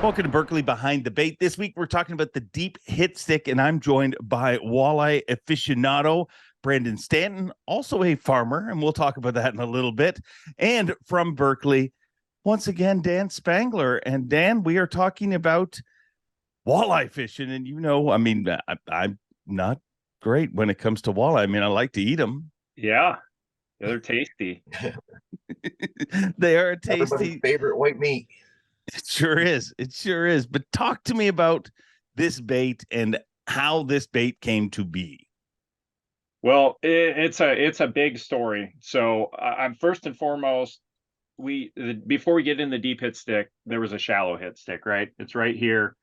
Welcome to Berkley Behind the Bait. This week we're talking about the deep hit stick, and I'm joined by walleye aficionado Brandon Stanton, also a farmer, and we'll talk about that in a little bit. And from Berkley, once again, Dan Spengler. And Dan, we are talking about walleye fishing, and I'm not great when it comes to walleye. I mean, I like to eat them. Yeah, they're tasty. They are Everybody's tasty. favorite white meat. It sure is. It sure is. But talk to me about this bait and how this bait came to be. Well, it's a big story. So I'm first and foremost, before we get in the deep hit stick, there was a shallow hit stick, right? It's right here.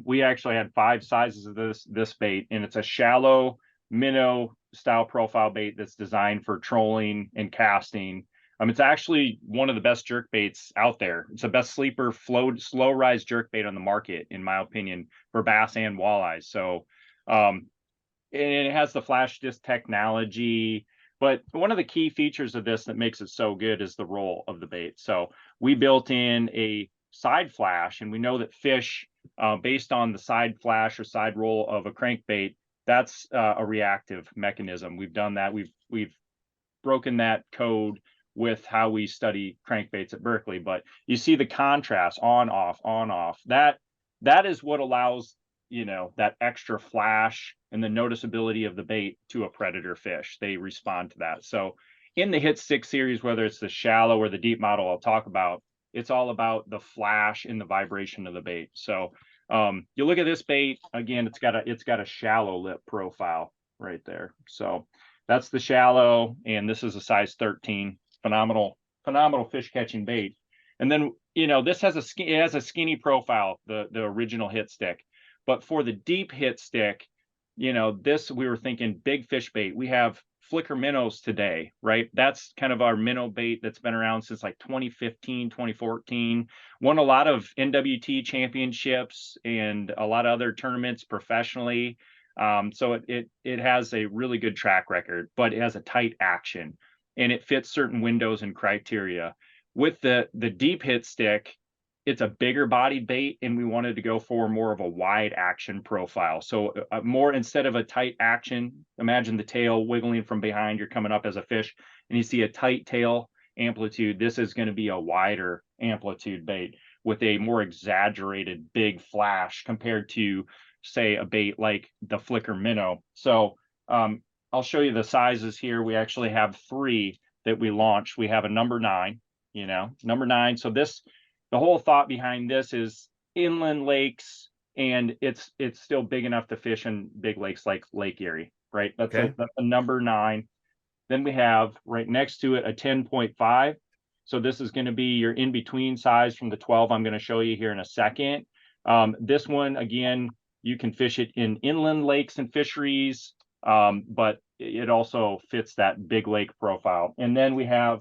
We actually had 5 sizes of this bait, and it's a shallow minnow style profile bait that's designed for trolling and casting. It's actually one of the best jerk baits out there. It's the best sleeper slow rise jerk bait on the market, in my opinion, for bass and walleyes. So, and it has the flash disc technology. But one of the key features of this that makes it so good is the roll of the bait. So we built in a side flash, and we know that fish, based on the side flash or side roll of a crankbait, that's a reactive mechanism. We've done that. We've broken that code with how we study crankbaits at Berkley. But you see the contrast on off. That is what allows that extra flash and the noticeability of the bait to a predator fish. They respond to that. So in the hit stick series, whether it's the shallow or the deep model I'll talk about, it's all about the flash and the vibration of the bait. So you look at this bait again, it's got a shallow lip profile right there. So that's the shallow, and this is a size 13. Phenomenal fish catching bait. And then this has a skinny profile, the original hit stick. But for the deep hit stick, this, we were thinking big fish bait. We have flicker minnows today, right? That's kind of our minnow bait that's been around since like 2015, 2014. Won a lot of NWT championships and a lot of other tournaments professionally. So it has a really good track record, but it has a tight action, and it fits certain windows and criteria. With the deep hit stick, it's a bigger bodied bait, and we wanted to go for more of a wide action profile. So more, instead of a tight action, imagine the tail wiggling from behind, you're coming up as a fish, and you see a tight tail amplitude. This is going to be a wider amplitude bait with a more exaggerated big flash compared to, say, a bait like the flicker minnow. So I'll show you the sizes here. We actually have 3 that we launched. We have a number 9, number 9. So the whole thought behind this is inland lakes, and it's still big enough to fish in big lakes like Lake Erie, right? That's a number 9. Then we have right next to it a 10.5. So this is going to be your in-between size from the 12 I'm going to show you here in a second. This one, again, you can fish it in inland lakes and fisheries, but it also fits that big lake profile. And then we have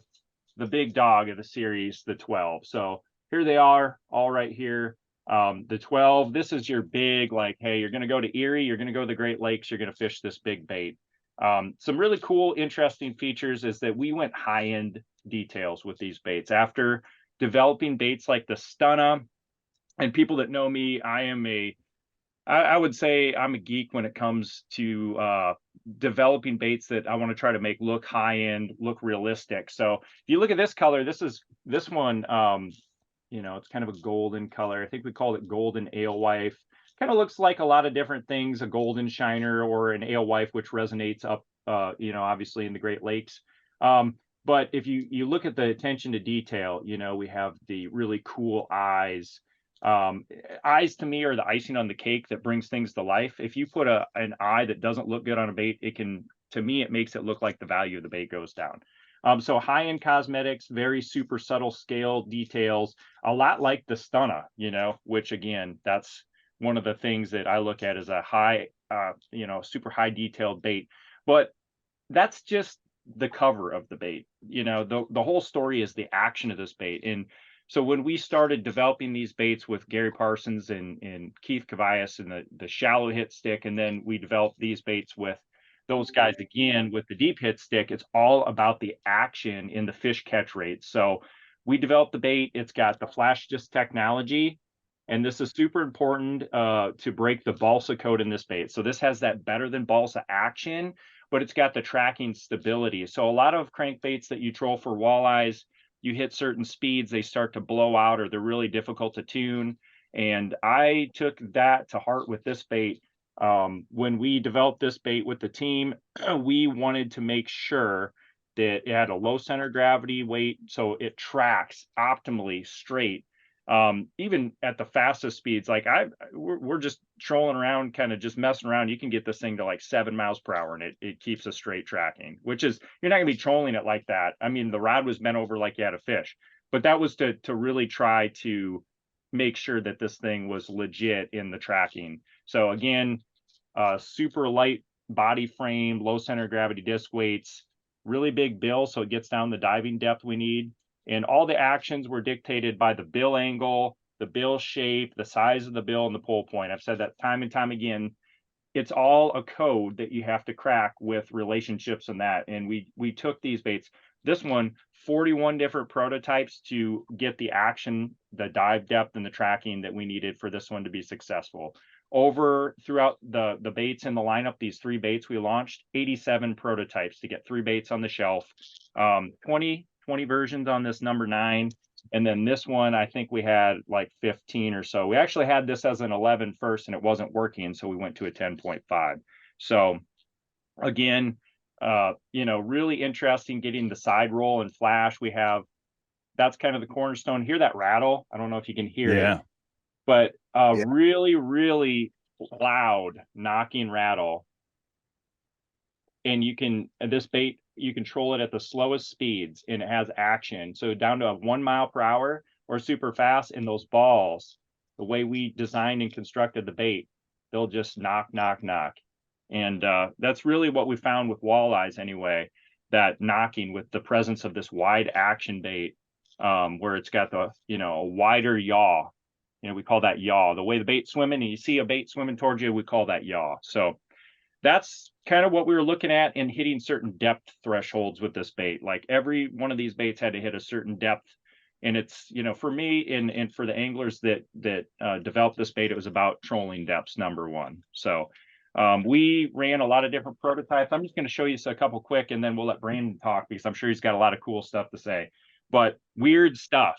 the big dog of the series, the 12. So here they are, all right here. The 12, this is your big, like, hey, you're going to go to Erie, you're going to go to the Great Lakes, you're going to fish this big bait. Some really cool, interesting features is that we went high-end details with these baits. After developing baits like the Stunna, and people that know me, I would say I'm a geek when it comes to developing baits that I want to try to make look high-end, look realistic. So if you look at this color, this one, it's kind of a golden color. I think we call it golden alewife. Kind of looks like a lot of different things, a golden shiner or an alewife, which resonates up, obviously in the Great Lakes. But if you look at the attention to detail, we have the really cool eyes. Eyes to me are the icing on the cake that brings things to life. If you put an eye that doesn't look good on a bait, to me, it makes it look like the value of the bait goes down. So high-end cosmetics, very super subtle scale details, a lot like the Stunna, which again, that's one of the things that I look at as a high, super high detailed bait. But that's just the cover of the bait. The whole story is the action of this bait. And so when we started developing these baits with Gary Parsons and Keith Cavias and the shallow hit stick, and then we developed these baits with those guys again with the deep hit stick, it's all about the action in the fish catch rate. So we developed the bait. It's got the flash disc technology, And this is super important to break the balsa code in this bait. So this has that better than balsa action, but it's got the tracking stability. So a lot of crankbaits that you troll for walleyes, you hit certain speeds, they start to blow out or they're really difficult to tune. And I took that to heart with this bait. When we developed this bait with the team, we wanted to make sure that it had a low center of gravity weight, so it tracks optimally straight. Even at the fastest speeds, like we're just trolling around, kind of just messing around. You can get this thing to like 7 miles per hour, and it keeps a straight tracking, which is, you're not gonna be trolling it like that. I mean, the rod was bent over like you had a fish, but that was to really try to make sure that this thing was legit in the tracking. So again, super light body frame, low center of gravity disc weights, really big bill, so it gets down the diving depth we need. And all the actions were dictated by the bill angle, the bill shape, the size of the bill, and the pull point. I've said that time and time again. It's all a code that you have to crack with relationships and that. And we took these baits. This one, 41 different prototypes to get the action, the dive depth, and the tracking that we needed for this one to be successful. Over throughout the baits in the lineup, these 3 baits we launched, 87 prototypes to get 3 baits on the shelf. 20 versions on this number 9. And then this one, I think we had like 15 or so. We actually had this as an 11 first, and it wasn't working, so we went to a 10.5. So again, really interesting getting the side roll and flash. That's kind of the cornerstone. Hear that rattle? I don't know if you can hear it, but really, really loud knocking rattle. And this bait, you control it at the slowest speeds, and it has action. So down to 1 mile per hour or super fast, and those balls, the way we designed and constructed the bait, they'll just knock, knock, knock. And that's really what we found with walleyes anyway, that knocking with the presence of this wide action bait, where it's got the, a wider yaw. We call that yaw. The way the bait's swimming, and you see a bait swimming towards you, we call that yaw. So that's kind of what we were looking at in hitting certain depth thresholds with this bait. Like every one of these baits had to hit a certain depth. And it's, for me and for the anglers that developed this bait, it was about trolling depths, number 1. So we ran a lot of different prototypes. I'm just going to show you a couple quick, and then we'll let Brandon talk, because I'm sure he's got a lot of cool stuff to say. But weird stuff,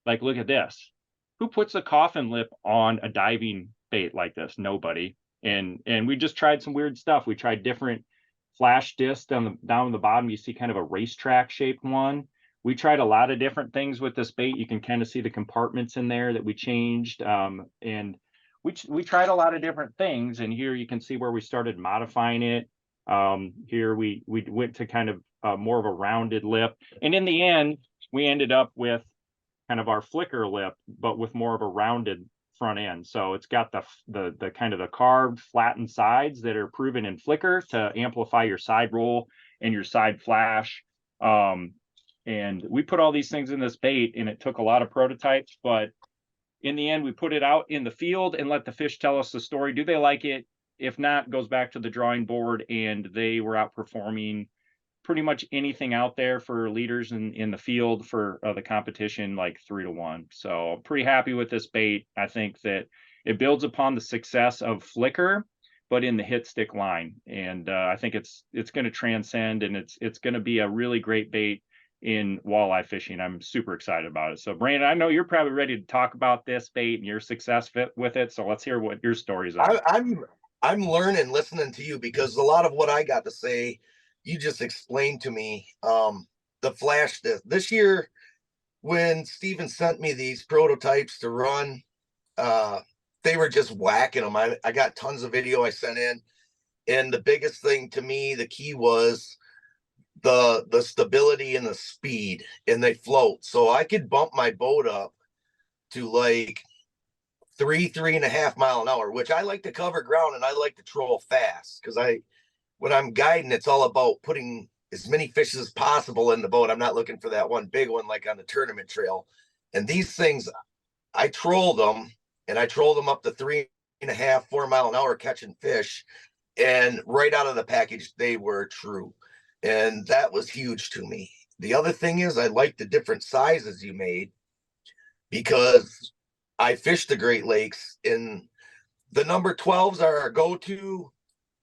like look at this. Who puts a coffin lip on a diving bait like this? Nobody. And we just tried some weird stuff. We tried different flash discs down the bottom. You see kind of a racetrack shaped one. We tried a lot of different things with this bait. You can kind of see the compartments in there that we changed. And we tried a lot of different things. And here you can see where we started modifying it. Here we went to kind of more of a rounded lip. And in the end, we ended up with kind of our flicker lip, but with more of a rounded front end. So it's got the kind of the carved flattened sides that are proven in flicker to amplify your side roll and your side flash. And we put all these things in this bait, and it took a lot of prototypes, but in the end, we put it out in the field and let the fish tell us the story. Do they like it? If not, goes back to the drawing board, and they were outperforming pretty much anything out there for leaders in the field for the competition, like 3-1. So pretty happy with this bait. I think that it builds upon the success of flicker, but in the hit stick line. And I think it's going to transcend, and it's going to be a really great bait in walleye fishing. I'm super excited about it. So Brandon, I know you're probably ready to talk about this bait and your success with it. So let's hear what your stories are. I'm learning listening to you, because a lot of what I got to say, you just explained to me. The flash this year, when Steven sent me these prototypes to run, they were just whacking them. I got tons of video I sent in, and the biggest thing to me, the key was the stability and the speed, and they float. So I could bump my boat up to like 3.5 mile an hour, which I like to cover ground, and I like to troll fast, because when I'm guiding, it's all about putting as many fish as possible in the boat. I'm not looking for that one big one like on the tournament trail. And these things, I trolled them, and I trolled them up to 3.5, 4 mile an hour catching fish. And right out of the package, they were true. And that was huge to me. The other thing is, I like the different sizes you made, because I fish the Great Lakes, and the number 12s are our go-to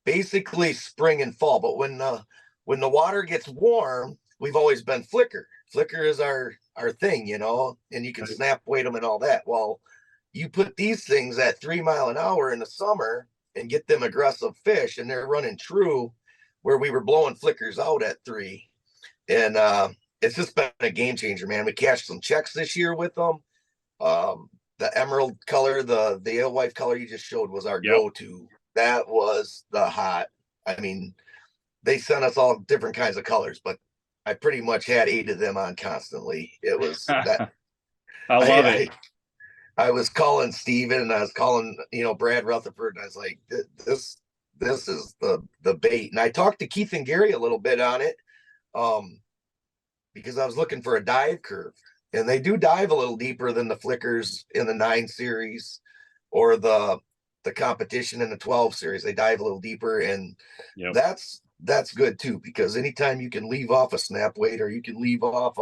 basically spring and fall. But when the water gets warm, we've always been flicker. Flicker is our thing, you know, and you can snap weight them and all that. Well, you put these things at 3 mile an hour in the summer and get them aggressive fish, and they're running true where we were blowing flickers out at 3. And it's just been a game changer, man. We cashed some checks this year with them. The emerald color, the alewife color you just showed was our go-to. That was the hot. I mean, they sent us all different kinds of colors, but I pretty much had 8 of them on constantly. It was that. I love it. I was calling Steven and I was calling, you know, Brad Rutherford, and I was like, this is the bait. And I talked to Keith and Gary a little bit on it, because I was looking for a dive curve, and they do dive a little deeper than the flickers in the 9 series or the competition in the 12 series. They dive a little deeper, and that's good too, because anytime you can leave off a snap weight or you can leave off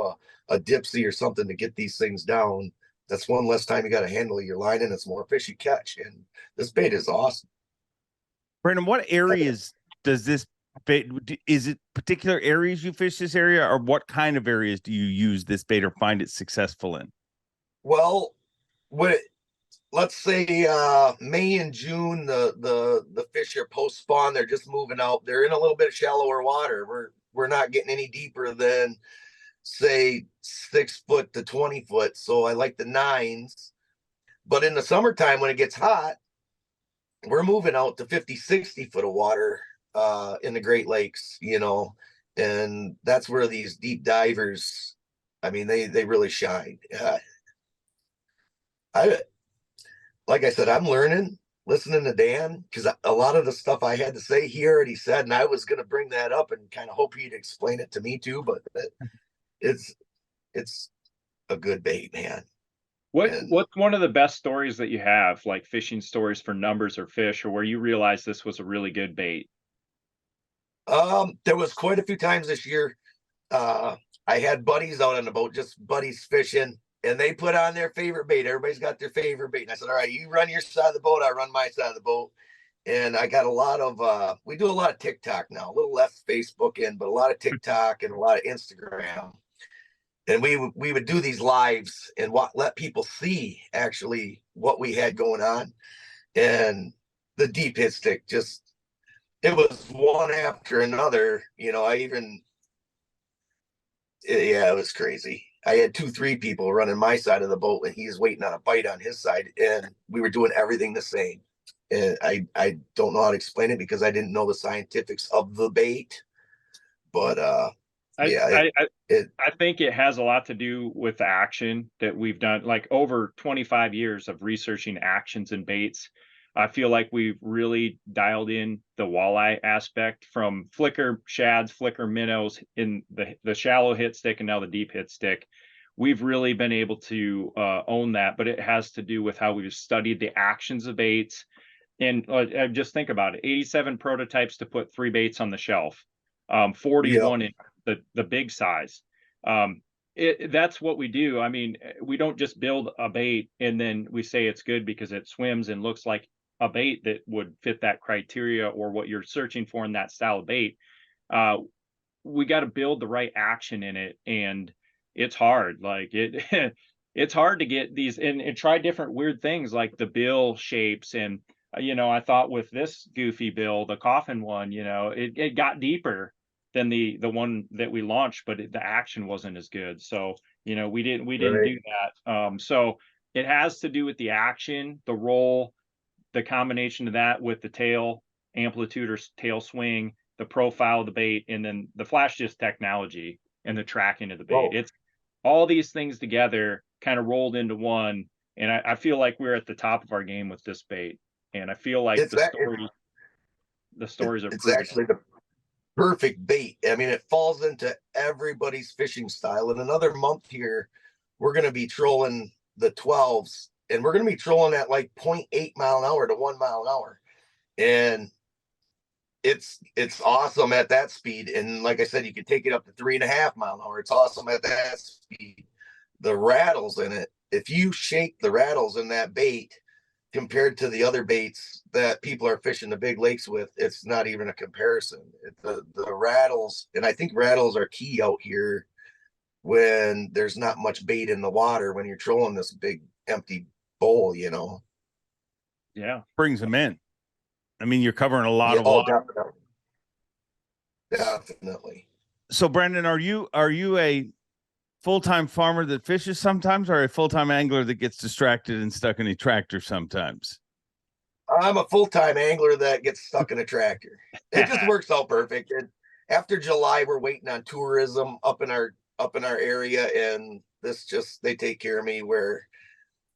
a dipsy or something to get these things down, that's one less time you got to handle your line, and it's more fish you catch. And this bait is awesome. Brandon, what areas does this bait, is it particular areas you fish this area, or what kind of areas do you use this bait or find it successful in? Well, let's say May and June, the fish are post spawn, they're just moving out, they're in a little bit shallower water. We're not getting any deeper than, say, 6 foot to 20 foot. So I like the 9s. But in the summertime, when it gets hot, we're moving out to 50, 60 foot of water in the Great Lakes, you know, and that's where these deep divers, I mean, they really shine. Like I said, I'm learning, listening to Dan, because a lot of the stuff I had to say, he already said, and I was going to bring that up and kind of hope he'd explain it to me too. But it's a good bait, man. What's one of the best stories that you have, like fishing stories for numbers or fish, or where you realized this was a really good bait? There was quite a few times this year. I had buddies out on the boat, just buddies fishing, and they put on their favorite bait. Everybody's got their favorite bait. And I said, all right, you run your side of the boat, I run my side of the boat. And I got a lot of we do a lot of TikTok now, a little less Facebook in, but a lot of TikTok and a lot of Instagram. And we would do these lives and let people see actually what we had going on. And the deep hit stick, just, it was one after another. You know, it was crazy. I had 2-3 people running my side of the boat, and he's waiting on a bite on his side, and we were doing everything the same. And I don't know how to explain it because I didn't know the scientifics of the bait, but I think it has a lot to do with the action that we've done, like over 25 years of researching actions and baits. I feel like we've really dialed in the walleye aspect, from flicker shads, flicker minnows in the shallow hit stick, and now the deep hit stick. We've really been able to own that, but it has to do with how we've studied the actions of baits. And just think about it, 87 prototypes to put 3 baits on the shelf, 41 in the big size. That's what we do. I mean, we don't just build a bait and then we say it's good because it swims and looks like a bait that would fit that criteria or what you're searching for in that style of bait. We got to build the right action in it, and it's hard. Like it's hard to get these and try different weird things like the bill shapes. And you know, I thought with this goofy bill, the coffin one, you know, it got deeper than the one that we launched, but the action wasn't as good. So, you know, we didn't do that. So it has to do with the action, the roll, the combination of that with the tail amplitude or tail swing, the profile of the bait, and then the flash disc technology and the tracking of the bait. Whoa. It's all these things together kind of rolled into one. And I feel like we're at the top of our game with this bait. And I feel like the stories are actually the perfect bait. I mean, it falls into everybody's fishing style. In another month here, we're going to be trolling the 12s, and we're going to be trolling at like 0.8 mile an hour to 1 mile an hour. And it's awesome at that speed. And like I said, you can take it up to 3.5 mile an hour. It's awesome at that speed. The rattles in it if you shake the rattles in that bait compared to the other baits that people are fishing the big lakes with, it's not even a comparison. The rattles, and I think rattles are key out here when there's not much bait in the water, when you're trolling this big empty bowl, you know. Yeah. Brings them in. I mean, you're covering a lot Yeah, of water. Definitely. So Brandon, are you a full-time farmer that fishes sometimes, or a full-time angler that gets distracted and stuck in a tractor sometimes? I'm a full-time angler that gets stuck in a tractor. It just works out perfect. And after July, we're waiting on tourism up in our area, and this just, they take care of me where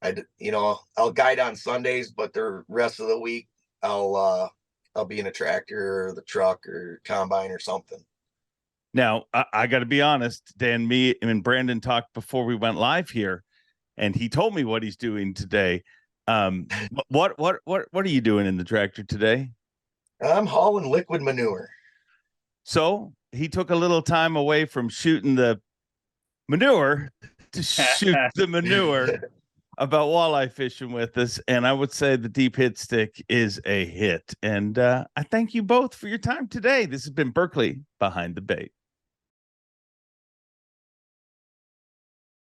I'll guide on Sundays, but the rest of the week I'll be in a tractor or the truck or combine or something. Now, I got to be honest, Dan, me and Brandon talked before we went live here, and he told me what he's doing today. What are you doing in the tractor today? I'm hauling liquid manure. So he took a little time away from shooting the manure to shoot the manure about walleye fishing with us. And I would say the deep hit stick is a hit. And I thank you both for your time today. This has been Berkley Behind the Bait.